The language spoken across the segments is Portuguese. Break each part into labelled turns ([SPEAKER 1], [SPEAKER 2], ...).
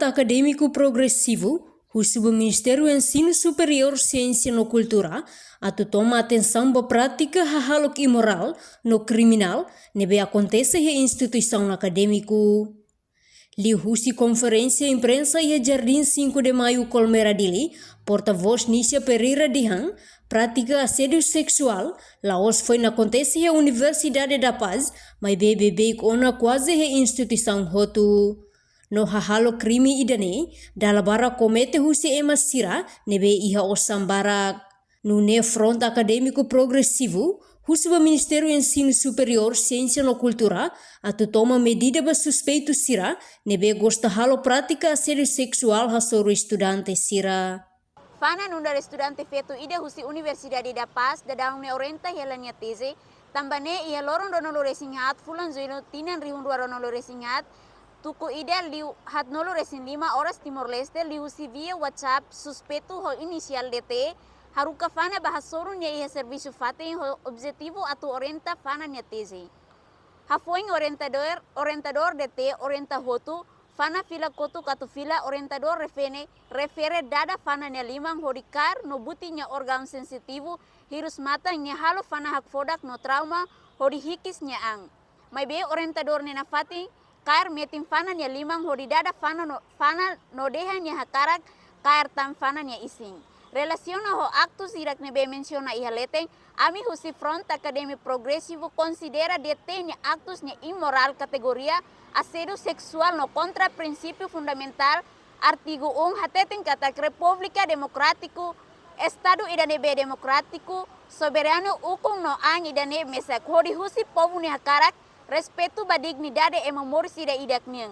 [SPEAKER 1] Acadêmico Progressivo, o Ministério do Ensino Superior, Ciência e Cultura, toma atenção para a prática halok imoral no criminal, nebe acontece em instituição acadêmico. Liu-se conferência imprensa e Jardim 5 de Maio Colmeira Dili, porta-voz Nícia Pereira Dihan, prática assédio sexual, laos foi na acontece em Universidade da Paz, mas bebê ona quase em instituição roto. No hahalo crime idane, dalabara komete husi emasira, nebe iha osambara. No ne front acadêmico progressivo, o Ministério do Ensino Superior, Ciência e Cultura, toma medida para suspeito sira, nebe gosta halo prática assédio sexual hasoro estudante sira.
[SPEAKER 2] Fana nundar estudante feto ida husi Universidade da Paz, da daungne orienta helanya tese, tambane ia lorong dono resingat, fulan zoino tinan rihun dua dono resingat, tuku ida liu hat nolo resin 5 horas Timor Leste, liu si via WhatsApp suspeito ho inisial DT, haruka fana bahasorun ya iha serviço fate ho objetivo atu orienta fana nya tese. Hafoing orientador DT orienta hotu, fana fila kotu katu fila orientador refere dada fana nya limang hodikar no buti nya organ sensitivo hirus mata nya halo fana hak fodak no trauma hodi hikis nya ang. Mai be orientador nena fati kair metim fana nya limang hodi dada fana no deha nya hakarak kair tam fana nya ising. Relaciona ho actos irak nebe menciona iha leteng, ami husi front academy progresivo considera detenya actos nya immoral categoria assédio sexual no contra princípio fundamental artigo 1 hateten kata República Democrático Estado idanebe democrático soberano hukum no ang idane mesak hodi husi povo nya hakarak respeito ba dignidade e memorsi da idak niang.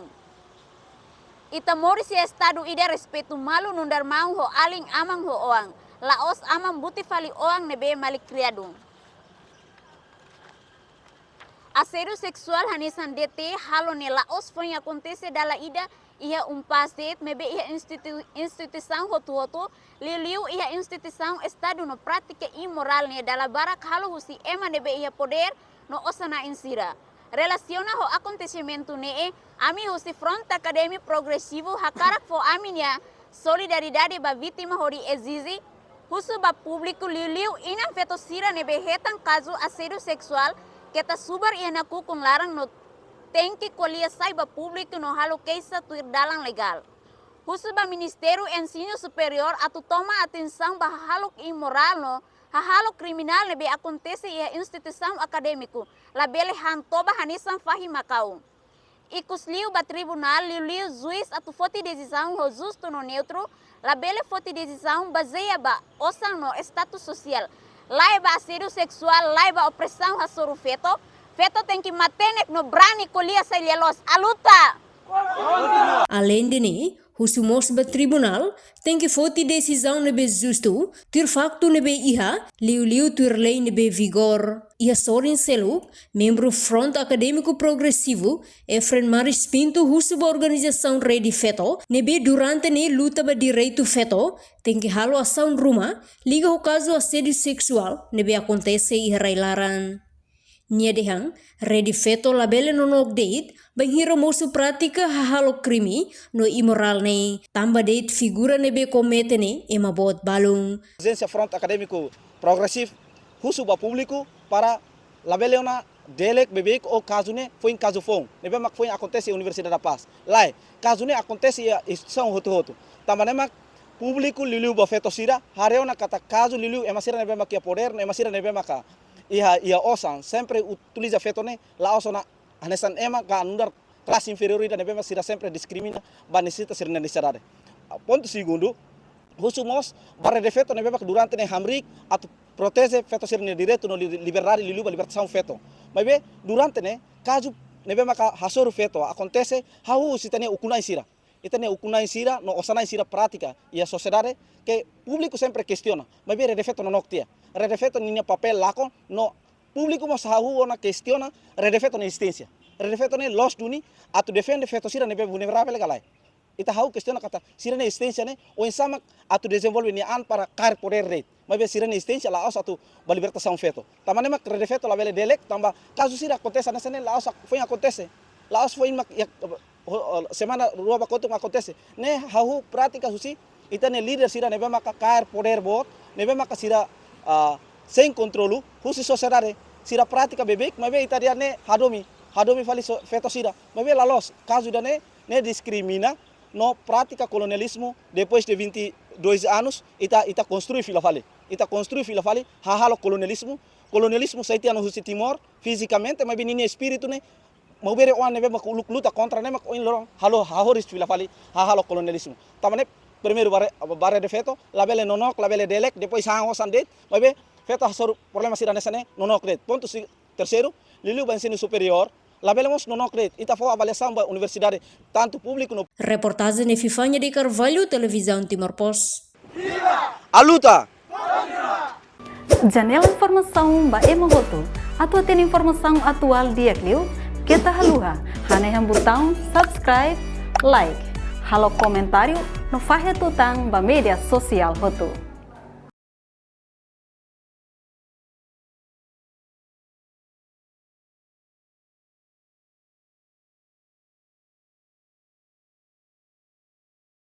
[SPEAKER 2] Ita morisi estado ida respeito malu nundar mau ho aling amang ho oang. Laos amang buti fali oang nebe malik kriadung. Assédio sexual hanisan DT halo ne laos foi acontece dala ida ia paset mebe ia instituição hotu liliu ia instituição estado no prática imoral ne dala barak halo husi ema nebe ia poder no osana insira. Relaciona ho acontecimento ne ami husi front academy progressivo hakarak fo aminya solidariedade ba vítima hori exizi husu ba público liliu inang feto sira nebe hetang caso assédio sexual keta subar ia naku kung larang no tengki kolia sai ba público no halo keisa tuir dalang legal. Husu ba Ministério Ensino Superior atu toma atenção ba halok imoral no halo kriminal nebe acontece ia instituição acadêmico labele hantoba hanisan fahi makau. Ikus liu ba tribunal liu juiz atu foti decisão ho justo no neutro labele foti decisão baseia ba osang no status social. Lai ba assédio sexual, lai ba opressão hasoro feto tem que matenek no brani kolia sa lielos aluta.
[SPEAKER 1] Além de ne, o ba tribunal tem que foti decisão nebe justo, tir facto nebe iha, liu tir lei nebe vigor. Ia Sorin Seluk, membro Front Acadêmico Progressivo, Efren Maris Pinto, ba organização Rede Feto, nebe durante ne luta ba direito feto, tem que halo ação rumah, liga o caso assédio sexual, nebe acontece iha railaran. Nia dehang, Rede Feto labele nonok date, banghiro mosu pratika halo krimi no imoral ne, tamba date figura nebe komete ne, ema bot balung.
[SPEAKER 3] Agência Front Acadêmico Progressivo, ba público para labele ona delek bebek o caso ne foi em caso fong, nebe mak foi acontece em Universidade da Paz. Lai, caso ne acontece em instituição hoto. Tamba ne mak público liliu ba feto sira, hareona kata caso liliu emasira nebe mak ia poder, emasira nebe mak ia osang sempre utiliza feto ne la osona hanesan ema ga nundar classe inferior ida nebe mak sira sempre discrimina banisita sirna nisarade. Ponto segundo, husumos barre de feto nebe mak durante ne hamrik atau protese feto sirna direito no liberdade liliu ba libertação feto. Mas be durante ne caso nebe mak hasoru feto acontece hau sitane ukunai sira. Itane ukunai sira no osanai sira prática e a sociedade que público sempre questiona. Mas be de feto no noctia. Rede feto ninya papel lako no público mas hau ona questiona rede feto na existência. Rede feto ne los duni atu defende feto sira nebe vulnerável galai. Ita hau questiona kata sira na existência ne o insama atu desenvolve ni an para car poder rate. Mas be sira na existência la os atu ba libertação feto. Tamane mak rede feto la vele delek tamba caso sira acontece na sene la os foi acontece. La os foi semana rua bakotung acontece ne hahu prática husi ita ne líder sira nebe maka cair poder bot nebe maka sira sem controlu husi sociedade sira prática bebek mabe ita dia ne hadomi fali feto sira mabe lalos caso da ne discrimina no prática colonialismo depois de 22 anos ita construi fila fali hahalo colonialismo saiti anu husi Timor fisicamente mabe nini espírito ne mau bere wan nebe mak luta contra ne mak oin lorong hahoris fila fali hahalo colonialismo tamane primeiro bare de feto labele nonok labele delek depois hango sandet mabe feto hasor problema sira nesane nonok det ponto terceiro lilu ban ensino superior labelemos nonok det ita fo avaliação ba universidade tanto público no
[SPEAKER 1] Reportagem de Fifanya de Carvalho, Televisão Timor Post.
[SPEAKER 3] a luta.
[SPEAKER 4] Janela informação ba Emogoto. Atua tem informação atual dia Clio. Kita haluha, haneham botão subscribe, like, halo comentário no Fahia Tutang ba media sosial Hotu.